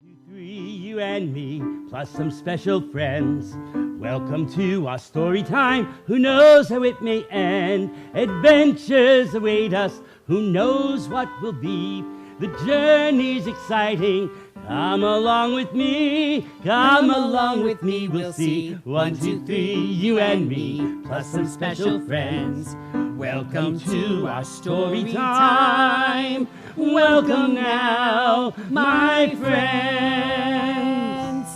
Three, you and me, plus some special friends. Welcome to our story time. Who knows how it may end? Adventures await us. Who knows what will be? The journey's exciting. Come along with me. Come along with me. We'll see. 1, 2, 3, you and me, plus some special friends. Welcome to our story time. Welcome now, my friends.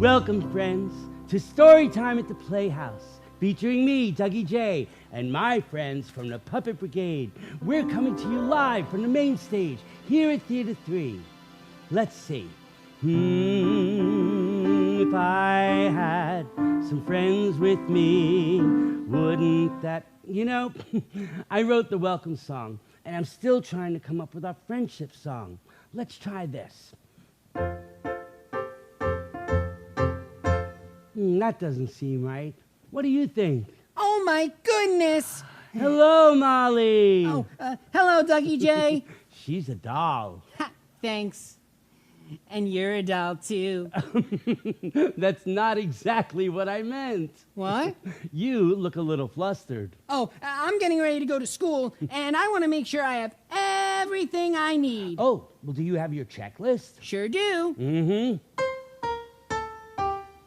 Welcome, friends, to Story Time at the Playhouse, featuring me, Dougie J, and my friends from the Puppet Brigade. We're coming to you live from the main stage here at Theater 3. Let's see. If I had some friends with me, wouldn't that... You know, I wrote the welcome song, and I'm still trying to come up with our friendship song. Let's try this. That doesn't seem right. What do you think? Oh, my goodness. Hello, Molly. Oh, hello, Dougie J. She's a doll. Ha, thanks. And you're a doll, too. That's not exactly what I meant. What? You look a little flustered. Oh, I'm getting ready to go to school, and I want to make sure I have everything I need. Oh, well, do you have your checklist? Sure do. Mm-hmm.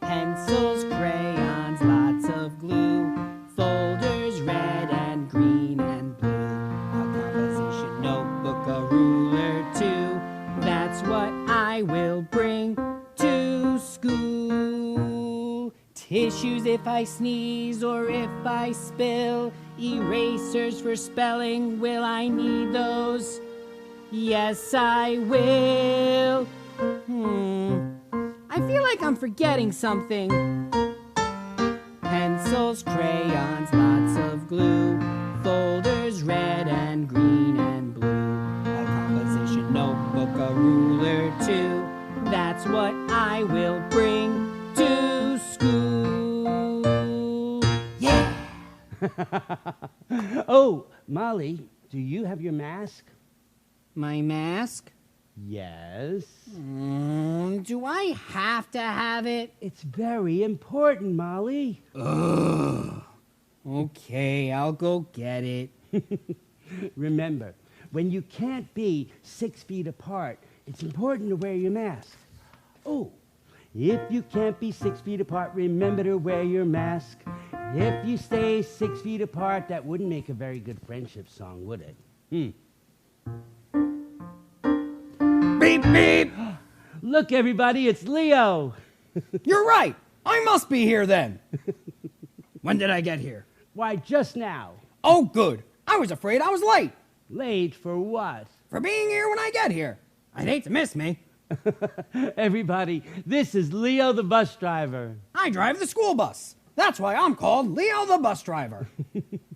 Pencils, crayons, lots of glue, folders, red and green and blue, a composition notebook, a ruler, too. That's what I will bring to school. Tissues if I sneeze or if I spill, erasers for spelling, will I need those? Yes, I will. I feel like I'm forgetting something. Pencils, crayons, lots of glue, folders, red and green and blue, a composition notebook, a ruler, too. That's what I will bring to school. Yeah! Oh, Molly, do you have your mask? My mask? Yes. Do I have to have it? It's very important, Molly. Ugh. Okay, I'll go get it. Remember, when you can't be 6 feet apart, it's important to wear your mask. Oh, if you can't be 6 feet apart, remember to wear your mask. If you stay 6 feet apart, that wouldn't make a very good friendship song, would it? Beep, beep. Look, everybody, it's Leo. You're right. I must be here then. When did I get here? Why, just now. Oh, good. I was afraid I was late. Late for what? For being here when I get here. I'd hate to miss me. Everybody, this is Leo the bus driver. I drive the school bus. That's why I'm called Leo the bus driver.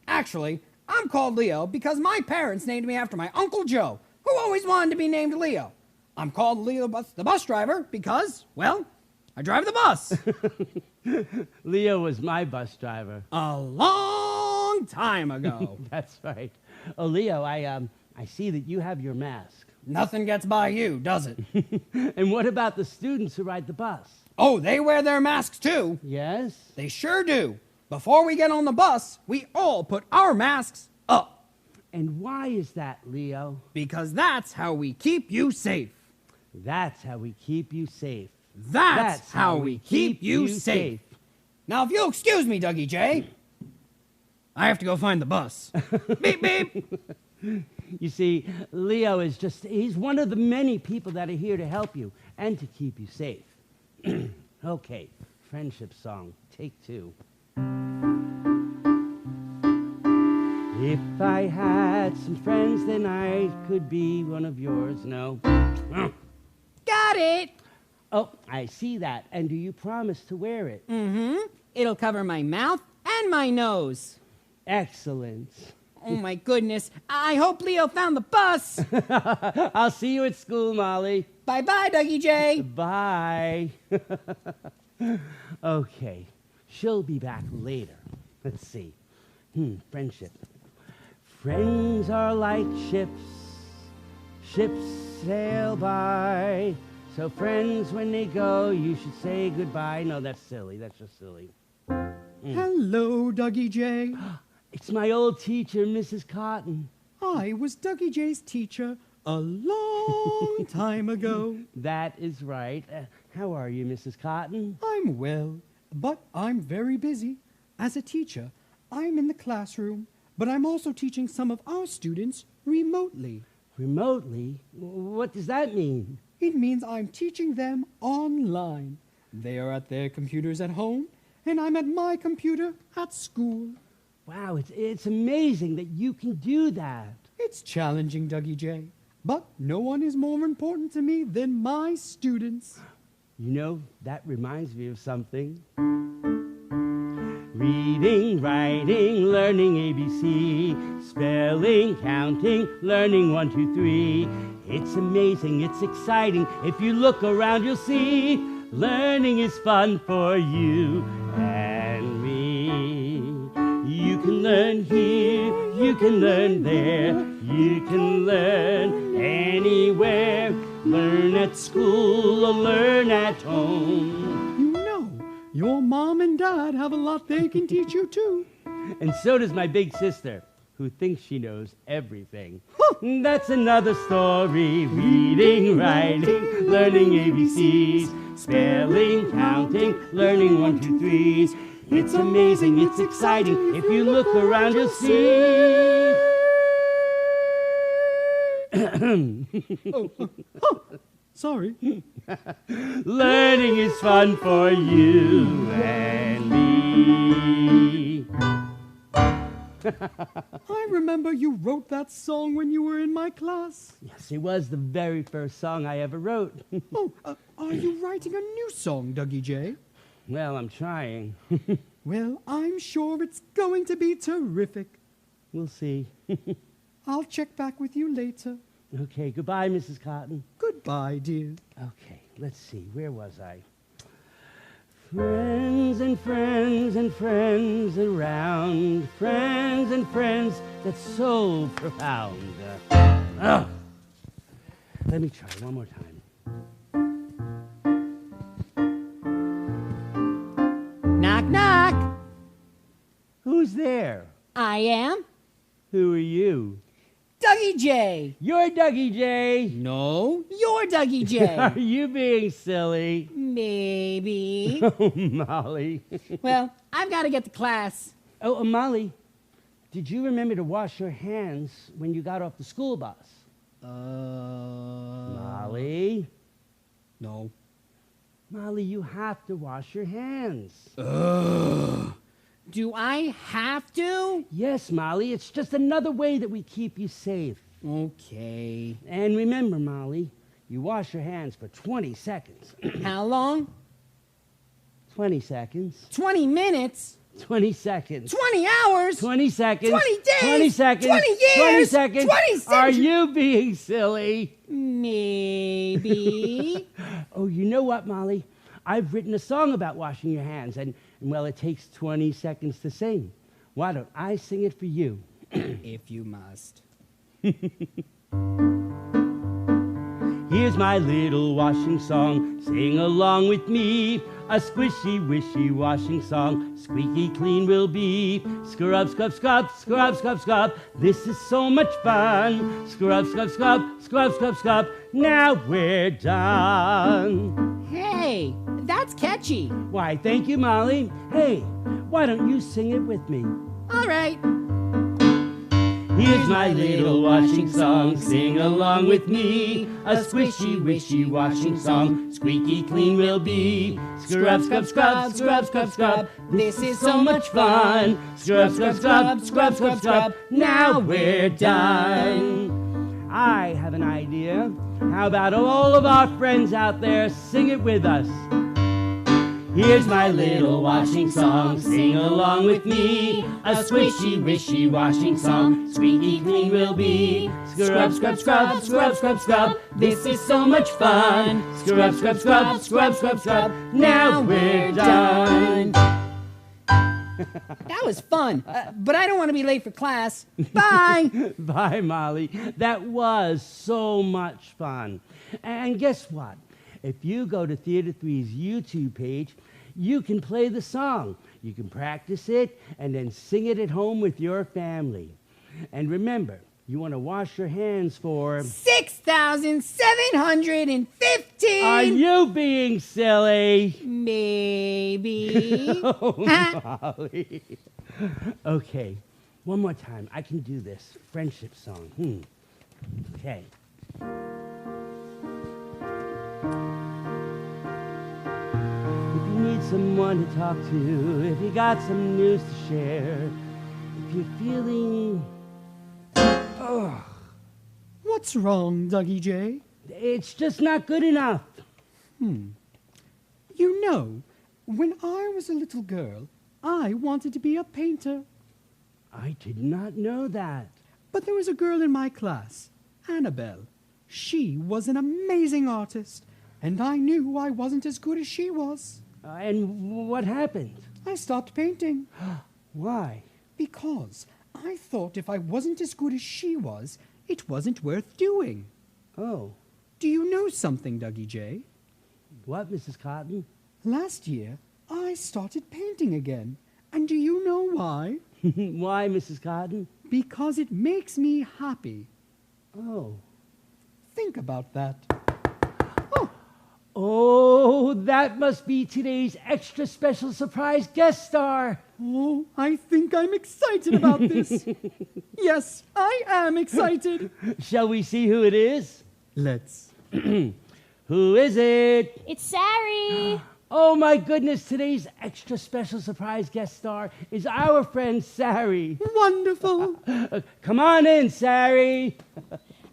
Actually, I'm called Leo because my parents named me after my Uncle Joe, who always wanted to be named Leo. I'm called Leo the bus driver because, well, I drive the bus. Leo was my bus driver. A long time ago. That's right. Oh, Leo, I see that you have your mask. Nothing gets by you, does it? And what about the students who ride the bus? Oh, they wear their masks too. Yes? They sure do. Before we get on the bus, we all put our masks up. And why is that, Leo? Because that's how we keep you safe. That's how we keep you safe. That's how we keep you safe. Now, if you'll excuse me, Dougie J, I have to go find the bus. Beep, beep. You see, Leo is he's one of the many people that are here to help you and to keep you safe. Okay, friendship song, take 2. If I had some friends, then I could be one of yours. No. Got it. Oh, I see that. And do you promise to wear it? Mm-hmm. It'll cover my mouth and my nose. Excellent. Oh, my goodness. I hope Leo found the bus. I'll see you at school, Molly. Bye-bye, Dougie J. Bye. Okay. She'll be back later. Let's see. Friendship. Friends are like ships. Ships sail by, So friends, when they go, you should say goodbye. No, that's silly. That's just silly. Hello, Dougie J. It's my old teacher, Mrs. Cotton. I was Dougie J's teacher a long time ago. That is right. How are you, Mrs. Cotton? I'm well, but I'm very busy. As a teacher, I'm in the classroom, but I'm also teaching some of our students remotely. Remotely? What does that mean? It means I'm teaching them online. They are at their computers at home, and I'm at my computer at school. Wow, it's amazing that you can do that. It's challenging, Dougie J, but no one is more important to me than my students. You know, that reminds me of something. Reading, writing, learning ABC, spelling, counting, learning 1, 2, 3. It's amazing, it's exciting. If you look around, you'll see learning is fun for you and me. You can learn here, you can learn there, you can learn anywhere. Learn at school or learn at home. You know, your mom and dad have a lot they can teach you too. And so does my big sister, who thinks she knows everything. That's another story. Reading, writing, learning ABCs, spelling, counting, learning 1, 2, 3s. It's amazing, it's exciting. If you look around, you'll see. Sorry. Learning is fun for you and me. I remember you wrote that song when you were in my class. Yes, it was the very first song I ever wrote. Are you writing a new song, Dougie J? Well, I'm trying. Well, I'm sure it's going to be terrific. We'll see. I'll check back with you later. Okay, goodbye, Mrs. Cotton. Goodbye, dear. Okay, let's see. Where was I? Friends and friends and friends around. Friends and friends, that's so profound. Let me try one more time. Knock, knock. Who's there? I am Who are you? Dougie J. You're Dougie J. No, you're Dougie Are J. you being silly? Maybe. Oh, Molly. Well, I've got to get to class. Oh, Molly, did you remember to wash your hands when you got off the school bus? Molly? No. Molly, you have to wash your hands. Do I have to? Yes, Molly, it's just another way that we keep you safe. Okay. And remember, Molly, you wash your hands for 20 seconds. How long? 20 seconds. 20 minutes? 20 seconds. 20 hours? 20 seconds. 20 days? 20 seconds. 20 years? 20 seconds. 20 centuries? Are you being silly? Maybe. Oh, you know what, Molly? I've written a song about washing your hands, and well, it takes 20 seconds to sing. Why don't I sing it for you? If you must. Here's my little washing song, sing along with me. A squishy, wishy washing song, squeaky clean will be. Scrub, scrub, scrub, scrub, scrub, scrub. This is so much fun. Scrub, scrub, scrub, scrub, scrub, scrub. Now we're done. Hey, that's catchy. Why, thank you, Molly. Hey, why don't you sing it with me? All right. Here's my little washing song, sing along with me. A squishy, wishy washing song, squeaky clean will be. Scrub, scrub, scrub, scrub, scrub, scrub. This is so much fun. Scrub, scrub, scrub, scrub, scrub, scrub. Now we're done. I have an idea. How about all of our friends out there sing it with us? Here's my little washing song, sing along with me. A squishy, wishy washing song, squeaky clean will be. Scrub, scrub, scrub, scrub, scrub, scrub. This is so much fun. Scrub, scrub, scrub, scrub, scrub, scrub. Now we're done. That was fun, but I don't want to be late for class. Bye. Bye, Molly. That was so much fun. And guess what? If you go to Theater 3's YouTube page, you can play the song. You can practice it and then sing it at home with your family. And remember, you want to wash your hands for 6,715. Are you being silly? Maybe. Oh, Molly. Okay, one more time. I can do this friendship song. Okay. If you need someone to talk to, if you got some news to share, if you're feeling... What's wrong, Dougie J? It's just not good enough. You know, when I was a little girl, I wanted to be a painter. I did not know that. But there was a girl in my class, Annabelle. She was an amazing artist, and I knew I wasn't as good as she was. And what happened? I stopped painting. Why? Because I thought if I wasn't as good as she was, it wasn't worth doing. Oh. Do you know something, Dougie J? What, Mrs. Cotton? Last year, I started painting again. And do you know why? Why, Mrs. Cotton? Because it makes me happy. Oh. Think about that. Oh, that must be today's extra special surprise guest star. Oh, I think I'm excited about this. Yes, I am excited. Shall we see who it is? Let's. Who is it? It's Sari. Oh, my goodness. Today's extra special surprise guest star is our friend, Sari. Wonderful. Come on in, Sari.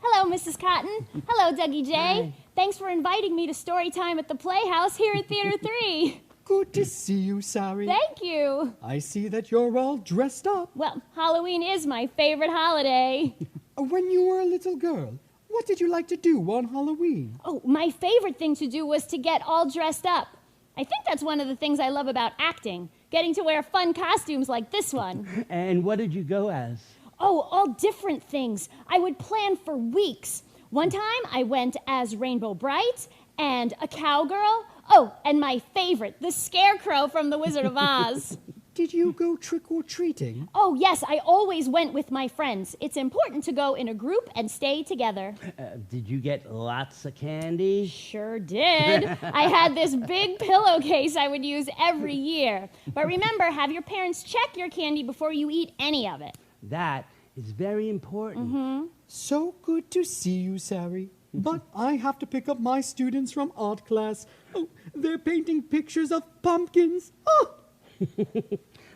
Hello, Mrs. Cotton. Hello, Dougie J. Hi. Thanks for inviting me to Storytime at the Playhouse here at Theater 3. Good to see you, Sari. Thank you. I see that you're all dressed up. Well, Halloween is my favorite holiday. When you were a little girl, what did you like to do on Halloween? Oh, my favorite thing to do was to get all dressed up. I think that's one of the things I love about acting, getting to wear fun costumes like this one. And what did you go as? Oh, all different things. I would plan for weeks. One time I went as Rainbow Bright and a cowgirl. Oh, and my favorite, the Scarecrow from The Wizard of Oz. Did you go trick-or-treating? Oh, yes, I always went with my friends. It's important to go in a group and stay together. Did you get lots of candy? Sure did. I had this big pillowcase I would use every year. But remember, have your parents check your candy before you eat any of it. That is very important. So good to see you, Sari. But I have to pick up my students from art class. Oh, they're painting pictures of pumpkins. Oh!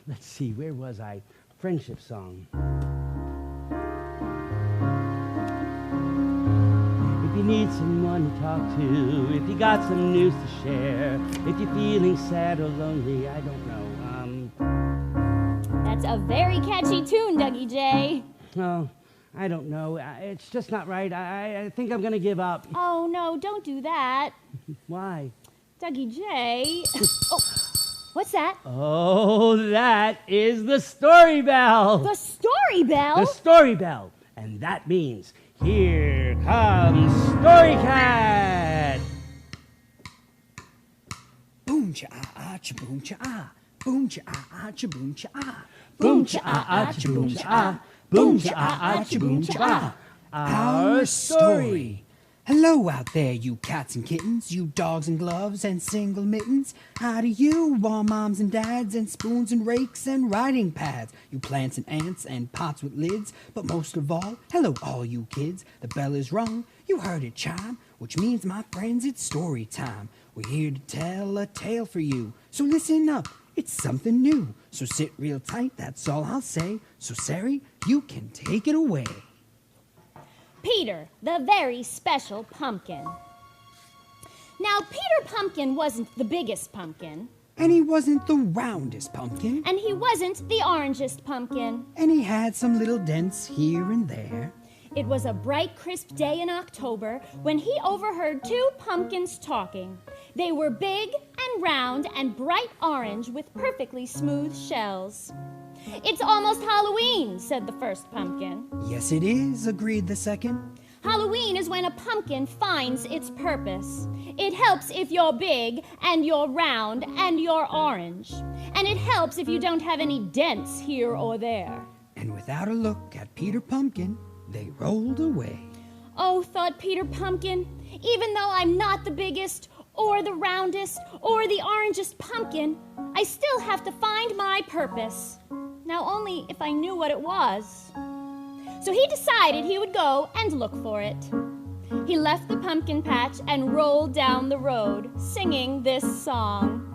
Let's see, where was I? Friendship song. If you need someone to talk to, if you got some news to share, if you're feeling sad or lonely, I don't know. That's a very catchy tune, Dougie J. Oh, I don't know. It's just not right. I think I'm going to give up. Oh, no, don't do that. Why? Dougie J. Oh, what's that? Oh, that is the story bell. The story bell? The story bell. And that means, here comes Story Cat. Boom cha-ah, cha-boom cha-ah. Boom cha-ah, cha-boom cha-ah. Boom cha-ah, cha-boom cha-ah. Boom cha-ah, cha-boom cha-ah. Our story. Hello out there, you cats and kittens, you dogs and gloves and single mittens. How do you, all moms and dads and spoons and rakes and writing pads? You plants and ants and pots with lids. But most of all, hello all you kids. The bell is rung, you heard it chime, which means, my friends, it's story time. We're here to tell a tale for you, so listen up. It's something new, so sit real tight, that's all I'll say. So, Sari, you can take it away. Peter, the very special pumpkin. Now, Peter Pumpkin wasn't the biggest pumpkin, And he wasn't the roundest pumpkin. and he wasn't the orangest pumpkin. And he had some little dents here and there. It was a bright, crisp day in October when he overheard two pumpkins talking. They were big and round and bright orange with perfectly smooth shells. "It's almost Halloween," said the first pumpkin. Yes, it is, agreed the second. Halloween is when a pumpkin finds its purpose. It helps if you're big and you're round and you're orange. And it helps if you don't have any dents here or there. And without a look at Peter Pumpkin, they rolled away. Oh, thought Peter Pumpkin, even though I'm not the biggest or the roundest or the orangest pumpkin, I still have to find my purpose. Now only if I knew what it was. So he decided he would go and look for it. He left the pumpkin patch and rolled down the road, singing this song.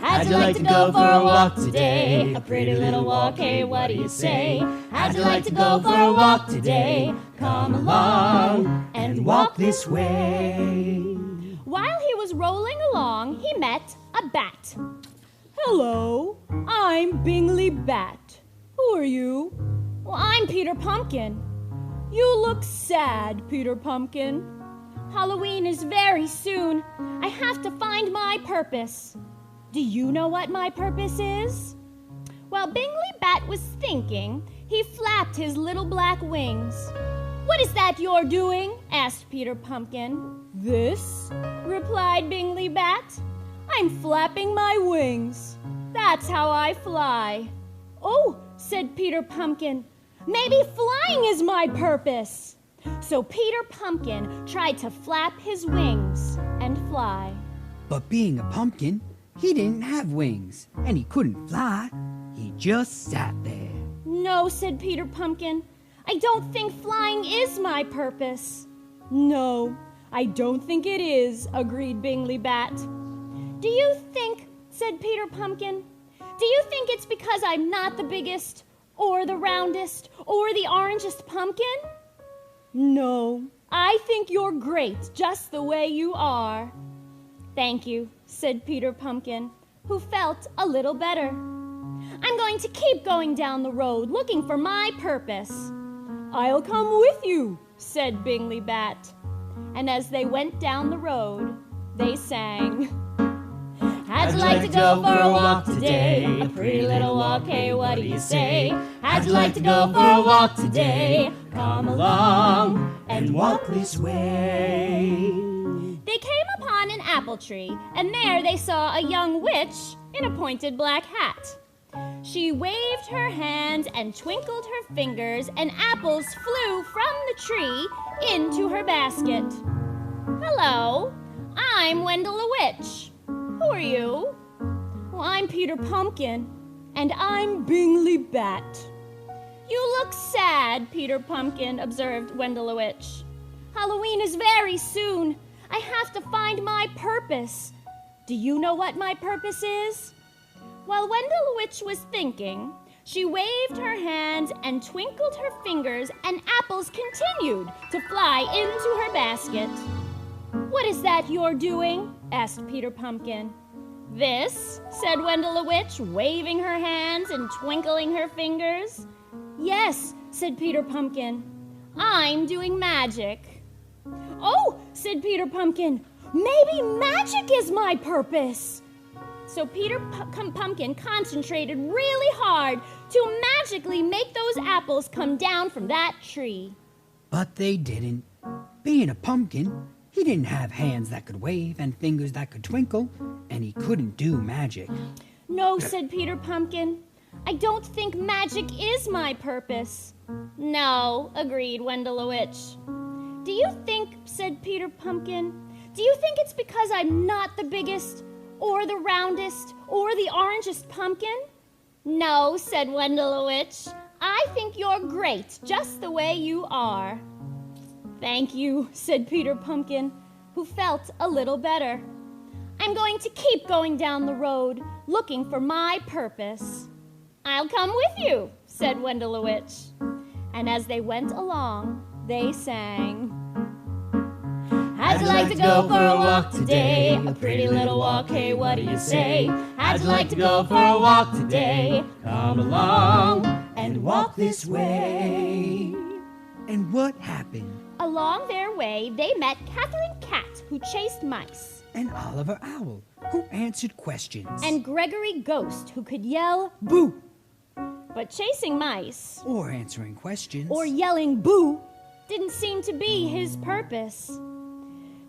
How'd you like to go for a walk today? A pretty little walk, hey, what do you say? How'd you like to go for a walk today? Come along and walk this way. While he was rolling along, he met a bat. Hello, I'm Bingley Bat. Who are you? Well, I'm Peter Pumpkin. You look sad, Peter Pumpkin. Halloween is very soon. I have to find my purpose. Do you know what my purpose is? While Bingley Bat was thinking, he flapped his little black wings. What is that you're doing? Asked Peter Pumpkin. This, replied Bingley Bat. I'm flapping my wings. That's how I fly. Oh, said Peter Pumpkin. Maybe flying is my purpose. So Peter Pumpkin tried to flap his wings and fly. But being a pumpkin, he didn't have wings, and he couldn't fly. He just sat there. No, said Peter Pumpkin. I don't think flying is my purpose. No, I don't think it is, agreed Bingley Bat. Do you think, said Peter Pumpkin, do you think it's because I'm not the biggest, or the roundest, or the orangest pumpkin? No, I think you're great just the way you are. Thank you, said Peter Pumpkin, who felt a little better. I'm going to keep going down the road looking for my purpose. I'll come with you, said Bingley Bat. And as they went down the road, they sang. How'd you like to go for a walk today? A pretty little walk, hey, what do you say? How'd you like to go for a walk today? Come along and walk this way. They came upon an apple tree, and there they saw a young witch in a pointed black hat. She waved her hand and twinkled her fingers, and apples flew from the tree into her basket. Hello, I'm Wendell the Witch. Who are you? Well, I'm Peter Pumpkin, and I'm Bingley Bat. You look sad, Peter Pumpkin, observed Wendell the Witch. Halloween is very soon. I have to find my purpose. Do you know what my purpose is? While Wendell the Witch was thinking, she waved her hand and twinkled her fingers, and apples continued to fly into her basket. What is that you're doing? Asked Peter Pumpkin. This, said Wendell the Witch, waving her hands and twinkling her fingers. Yes, said Peter Pumpkin. I'm doing magic. Oh, said Peter Pumpkin, maybe magic is my purpose. So Peter Pumpkin concentrated really hard to magically make those apples come down from that tree. But they didn't. Being a pumpkin, he didn't have hands that could wave and fingers that could twinkle, and he couldn't do magic. No, said Peter Pumpkin. I don't think magic is my purpose. No, agreed Wendell the Witch. Do you think, said Peter Pumpkin, do you think it's because I'm not the biggest, or the roundest, or the orangest pumpkin? No, said Wendell the Witch. I think you're great just the way you are. Thank you, said Peter Pumpkin, who felt a little better. I'm going to keep going down the road, looking for my purpose. I'll come with you, said Wendell the Witch. And as they went along, they sang. How'd you like to go for a walk today? A pretty little walk, hey, what do you say? How'd you like to go for a walk today? Come along and walk this way. And what happened? Along their way, they met Catherine Cat, who chased mice, And Oliver Owl, who answered questions. and Gregory Ghost, who could yell boo. But chasing mice, Or answering questions. or yelling boo, didn't seem to be his purpose.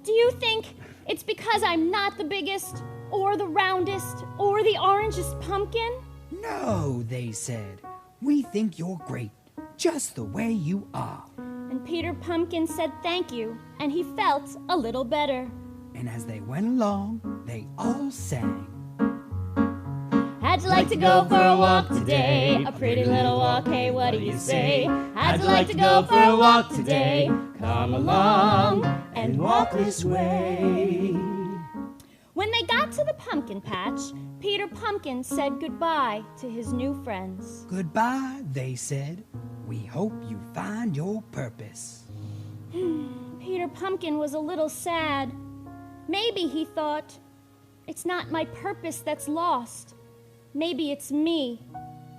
Do you think it's because I'm not the biggest, or the roundest, or the orangest pumpkin? No, they said. We think you're great, just the way you are. And Peter Pumpkin said thank you, and he felt a little better. And as they went along, they all sang. How'd you like to go for a walk today? A pretty little walk, hey, what do you say? How'd you like to go for a walk today? Come along and walk this way. When they got to the pumpkin patch, Peter Pumpkin said goodbye to his new friends. Goodbye, they said. We hope you find your purpose. Peter Pumpkin was a little sad. Maybe, he thought, it's not my purpose that's lost. Maybe it's me.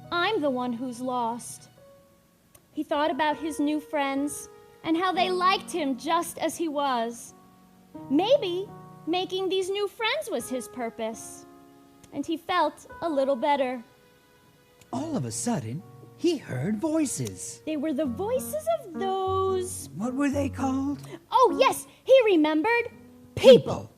I'm the one who's lost. He thought about his new friends and how they liked him just as he was. Maybe making these new friends was his purpose. And he felt a little better. All of a sudden, he heard voices. They were the voices of those... What were they called? Oh, yes, he remembered. People.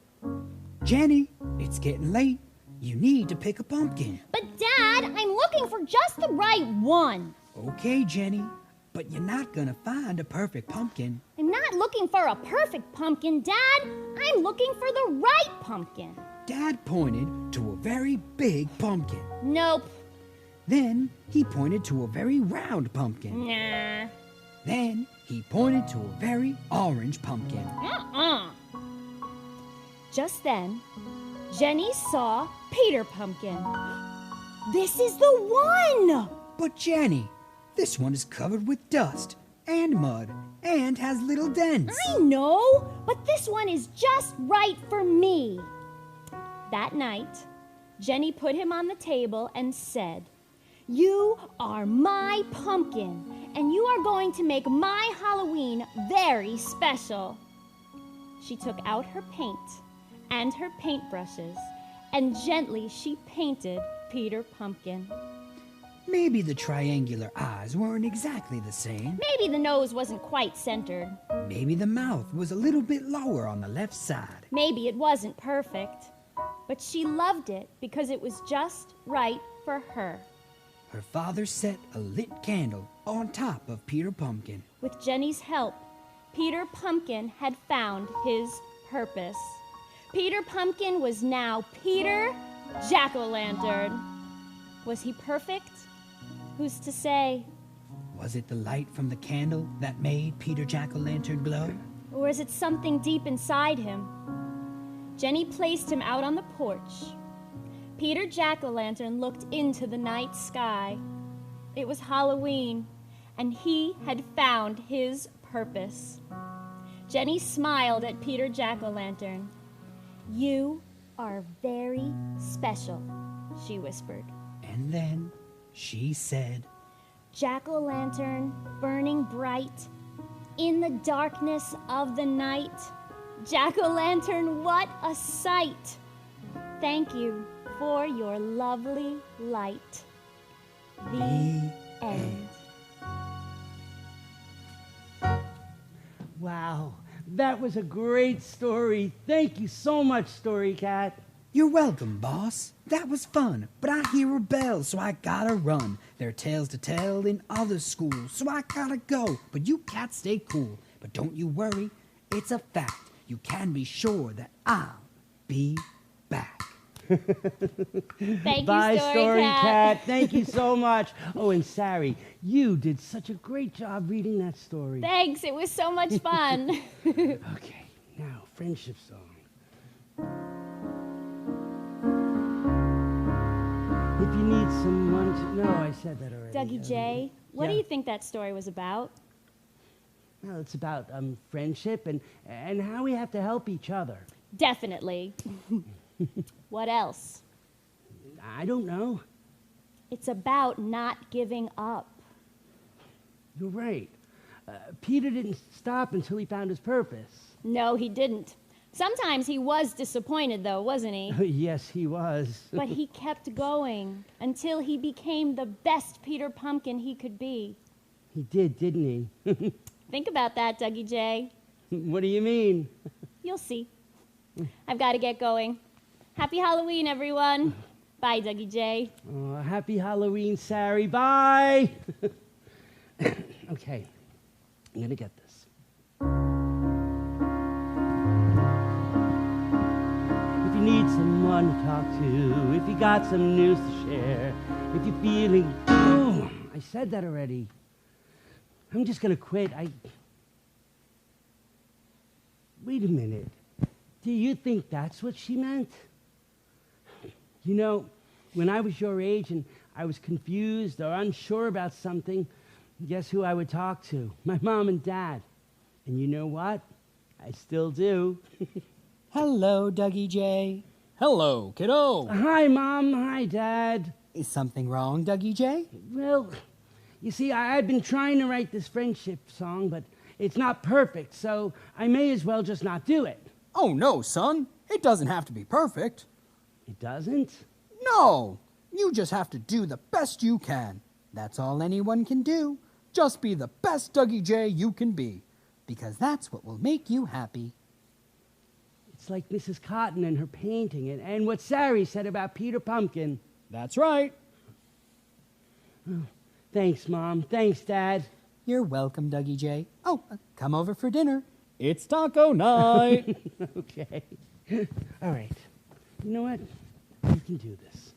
Jenny, it's getting late. You need to pick a pumpkin. But, Dad, I'm looking for just the right one. Okay, Jenny, but you're not gonna find a perfect pumpkin. I'm not looking for a perfect pumpkin, Dad. I'm looking for the right pumpkin. Dad pointed to a very big pumpkin. Nope. Then he pointed to a very round pumpkin. Nah. Then he pointed to a very orange pumpkin. Just then, Jenny saw Peter Pumpkin. This is the one! But Jenny, this one is covered with dust and mud and has little dents. I know, but this one is just right for me. That night, Jenny put him on the table and said, "You are my pumpkin, and you are going to make my Halloween very special." She took out her paint and her paintbrushes, and gently she painted Peter Pumpkin. Maybe the triangular eyes weren't exactly the same. Maybe the nose wasn't quite centered. Maybe the mouth was a little bit lower on the left side. Maybe it wasn't perfect. But she loved it because it was just right for her. Her father set a lit candle on top of Peter Pumpkin. With Jenny's help, Peter Pumpkin had found his purpose. Peter Pumpkin was now Peter Jack-o'-lantern. Was he perfect? Who's to say? Was it the light from the candle that made Peter Jack-o'-lantern glow? Or is it something deep inside him? Jenny placed him out on the porch. Peter Jack-o'-lantern looked into the night sky. It was Halloween, and he had found his purpose. Jenny smiled at Peter Jack-o'-lantern. "You are very special," she whispered. And then she said, "Jack-o'-lantern burning bright in the darkness of the night. Jack-o'-lantern, what a sight! Thank you for your lovely light." The end. Wow, that was a great story. Thank you so much, Story Cat. "You're welcome, boss. That was fun, but I hear a bell, so I gotta run. There are tales to tell in other schools, so I gotta go. But you cats stay cool. But don't you worry, it's a fact. You can be sure that I'll be back." Thank Bye, you, Story Cat. Cat. Thank you so much. Oh, and Sari, you did such a great job reading that story. Thanks, it was so much fun. Okay, now, friendship song. If you need someone to... No, I said that already. Dougie J, what do yeah. you think that story was about? Well, it's about friendship and how we have to help each other. Definitely. What else? I don't know. It's about not giving up. You're right. Peter didn't stop until he found his purpose. No, he didn't. Sometimes he was disappointed, though, wasn't he? Yes, he was. But he kept going until he became the best Peter Pumpkin he could be. He did, didn't he? Think about that, Dougie J. What do you mean? You'll see. I've got to get going. Happy Halloween, everyone. Bye, Dougie J. Oh, happy Halloween, Sari. Bye. Okay, I'm going to get this. If you need someone to talk to, if you got some news to share, if you're feeling... Oh, I said that already. I'm just going to quit. Wait a minute. Do you think that's what she meant? You know, when I was your age and I was confused or unsure about something, guess who I would talk to? My mom and dad. And you know what? I still do. Hello, Dougie J. Hello, kiddo. Hi, Mom. Hi, Dad. Is something wrong, Dougie J? Well, you see, I've been trying to write this friendship song, but it's not perfect, so I may as well just not do it. Oh, no, son. It doesn't have to be perfect. It doesn't? No. You just have to do the best you can. That's all anyone can do. Just be the best Dougie J you can be. Because that's what will make you happy. It's like Mrs. Cotton and her painting, and what Sari said about Peter Pumpkin. That's right. Thanks, Mom. Thanks, Dad. You're welcome, Dougie J. Oh, come over for dinner. It's taco night. Okay. All right. You know what? We can do this.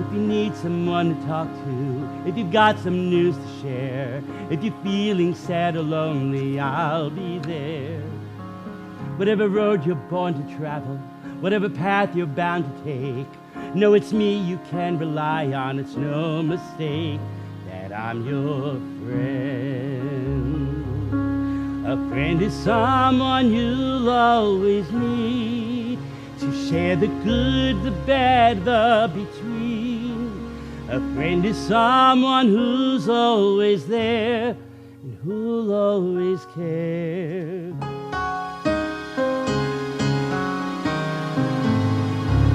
If you need someone to talk to, if you've got some news to share, if you're feeling sad or lonely, I'll be there. Whatever road you're born to travel, whatever path you're bound to take, know it's me you can rely on. It's no mistake that I'm your friend. A friend is someone you'll always need to share the good, the bad, the between. A friend is someone who's always there and who'll always care.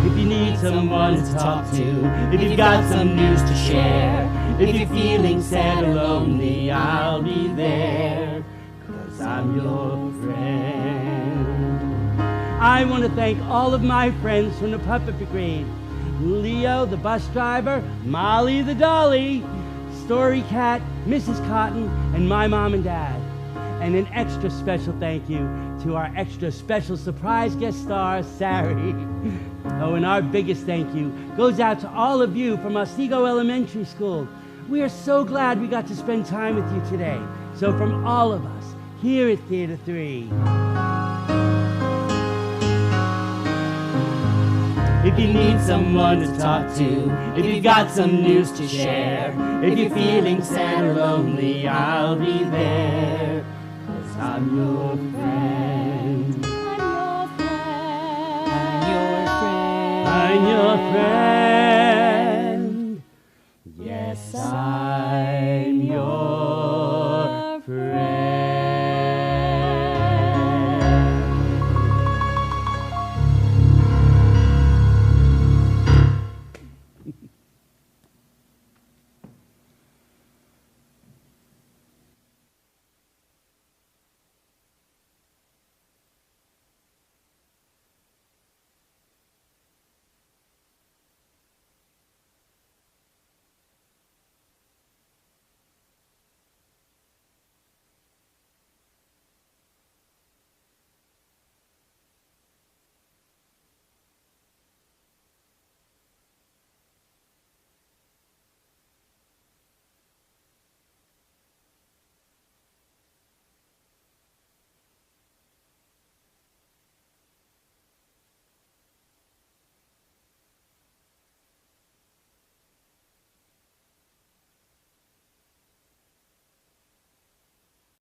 If you need someone to talk to, if you've got some news to share, if you're feeling sad or lonely, I'll be there, 'cause I'm your friend. I want to thank all of my friends from the Puppet Brigade. Leo, the bus driver, Molly, the dolly, Story Cat, Mrs. Cotton, and my mom and dad. And an extra special thank you to our extra special surprise guest star, Sari. Oh, and our biggest thank you goes out to all of you from Otsego Elementary School. We are so glad we got to spend time with you today. So from all of us here at Theater 3, if you need someone to talk to, if you've got some news to share, if you're feeling sad or lonely, I'll be there, 'cause I'm your friend. I'm your friend. Yes, I